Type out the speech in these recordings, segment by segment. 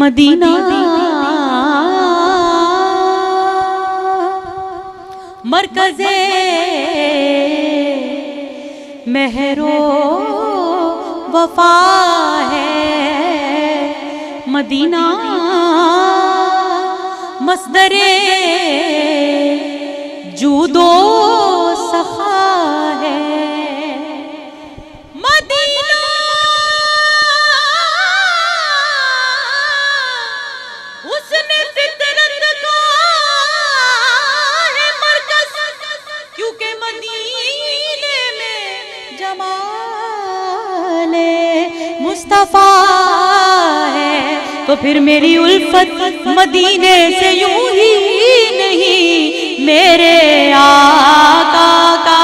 Medina मरकज़े महरो वफा है। Medina मस्दरे judo सखा है। मदीना उसने फितरत का है मरकज़, क्योंकि मदीने में जमाले मुस्तफा है। तो फिर मेरी उल्फत मदीने से यूं ही नहीं, मेरे आका का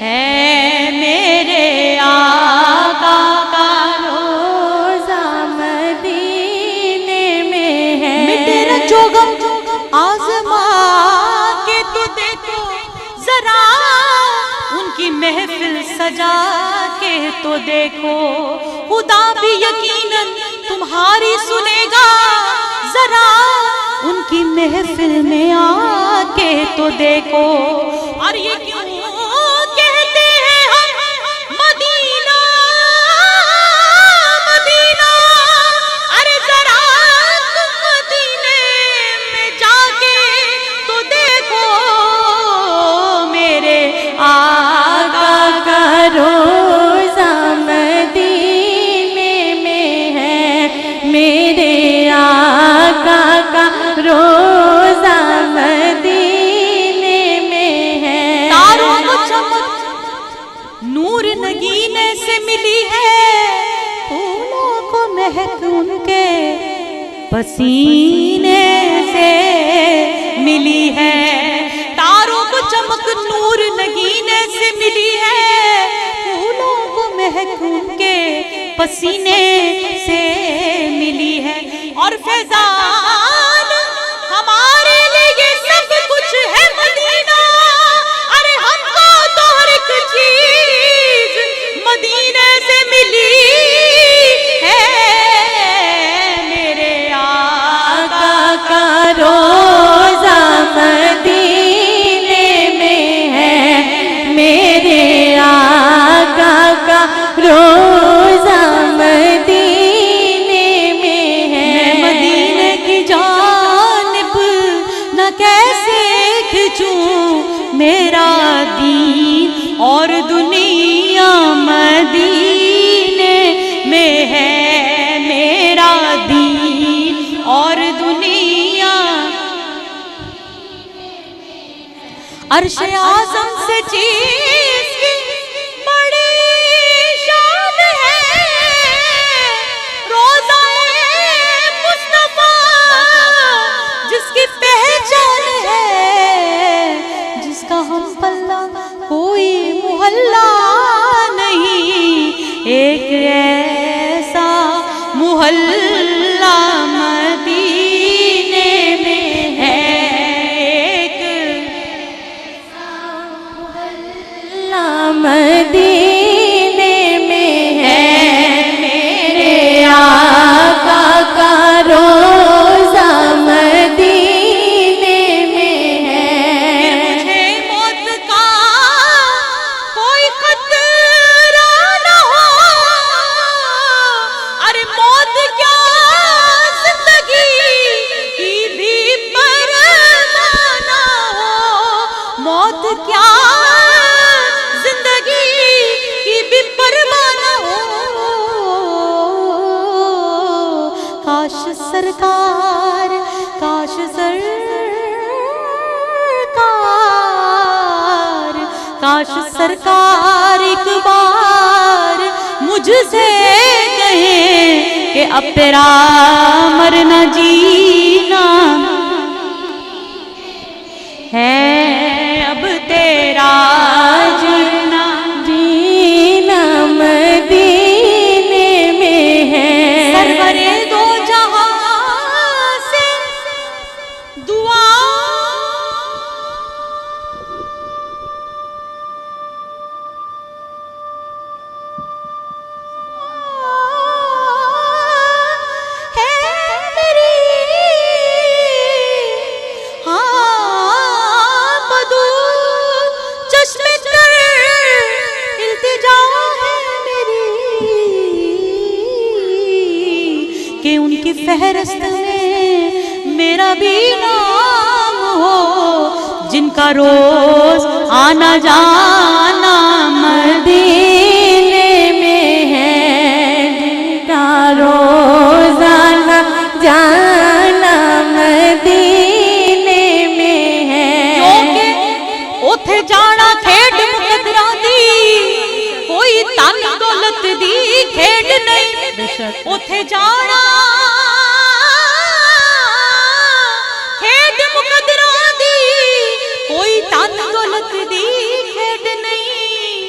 है, मेरे आका का रोज़ा मदीने में है। मैं तेरा जोगम आज़मा के तो देखो जरा, उनकी महफिल सजा के तो देखो। खुदा भी यकीनन तुम्हारी सुनेगा, जरा उनकी महफिल में आके तो देखो। और ये क्यों कहते हैं हम मदीना मदीना, अरे जरा तुम मदीने में जाके तो देखो, मेरे आका का रोज़ा मदीने में है। मेरे आका का रोज़ा मदीने में है। तारों को चमक नूर नगीने से मिली है, फूलों को महक उनके पसीने से मिली है। तारों को चमक नूर नगीने से मिली है, फूलों को महक उनके पसीने से मिली है। और फैजान हमारे लिए सब कुछ है मदीना, अरे हमको तो हर एक चीज मदीने से मिली है। मेरे आका का रोज़ा मदीने में है। मेरे आका का रोज़ा मदीने में है। मैं मदीने की जानिब न कैसे खिंचूं, मेरा दीन और दुनिया मदीने में है। मेरा दीन और दुनिया अर्श-ए आज़म से चीज़ की बड़ी शान है। रोज़ा-ए मुस्तफा जिसकी पहचान है, जिसका हम पल्ला कोई मुहल्ला नहीं, एक ऐसा मुहल्ला मदीने में है। एक मोहल्ला मदीने में है। मेरे आका का रोज़ा मदीने में है। मुझे मौत का कोई खतरा न हो, अरे मौत क्या जिंदगी की भी परवाह न हो। मौत क्या जिंदगी की भी परवाह न हो। काश सरकार, काश सरकार, काश सरकार एक बार मुझसे कहे कि अब तेरा मरना जीना है, अब तेरा जीना जीना मदीने में है। सरवरे दो जहां से दुआ की फहरिस्त में मेरा भी नाम हो, जिनका रोज आना जाना मदीने में है, जिनका रोजाना जाना मदीने में है। क्योंकि उथे जाना खेड मुकदरा दी, कोई तन दौलत दी खेड नहीं। उथे जाना खेड मुकदरा दी, कोई तन दौलत दी खेड नहीं।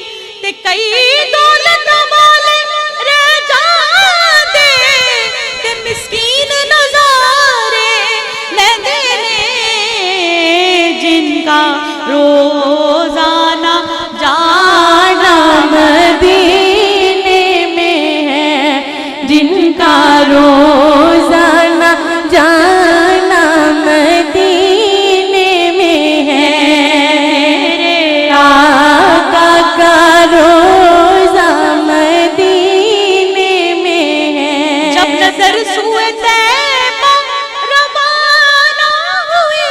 ते कई दौलत वाले रह जाते, ते मिस्कीन नजारे लेंदे ने, जिनका रोजाना जाना मदीने में है, जिनका रोजाना जाना मदीने में है। मेरे आका का रोजा मदीने में है। जब नजर सुए तैबा रवाना हुई,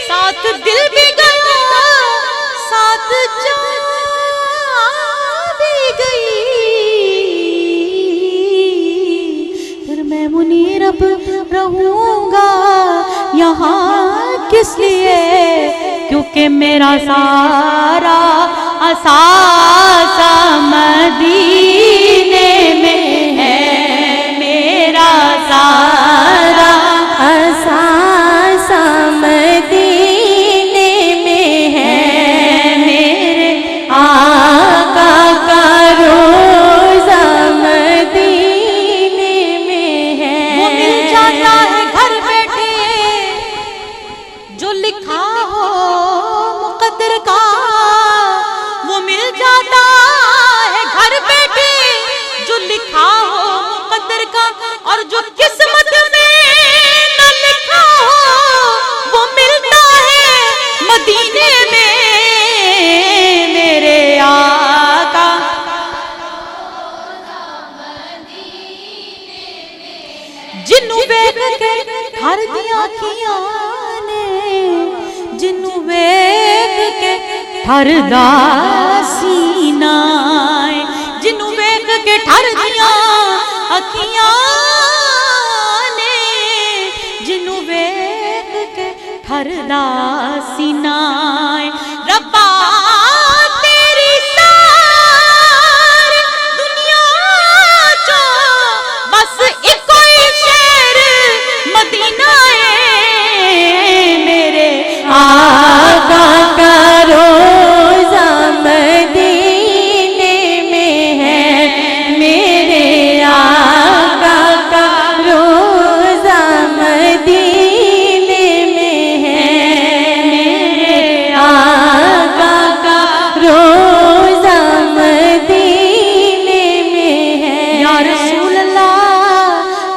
साथ दिल भी गया साथ जान भी गई। फिर मैं मुनीर अब रहूंगा यहाँ किस लिए, क्योंकि मेरा सारा असासा मदीने में है। मेरा सारा असासा मदीने में है। मेरे आका का रोजा मदीने में है। वो मिल जाता है घर बैठे जो लिखा हो मुकद्दर का, वो मिल जाता है घर बैठे जो लिखा हो मुकद्दर का। और जो किस्मत में न लिखा हो वो मिलता है मदीने में। मेरे आका जिन्नू वेख के ठर दियां अखियां ने, जिन्नू वेख के ठरदा सीना है, जिन्नू वेख के ठर दियां अखियां ने, जिन्नू वेख के ठरदा सीना है। रब्बा तेरी सारी दुनिया चो बस इको ही शहर मदीना है। मेरे आका का रोजा मदीने में है। मेरे आका का रोजा मदीने में है। मेरे आका का रोजा मदीने में है। या रसूल अल्लाह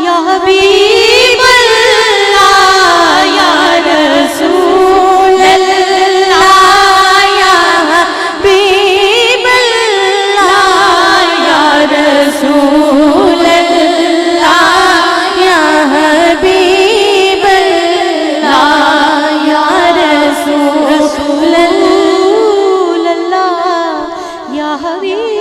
या हबीब अल्लाह, या रसूल अल्लाह या हबीब अल्लाह, या रसूल अल्लाह या हबीब अल्लाह, या रसूल अल्लाह या हबीब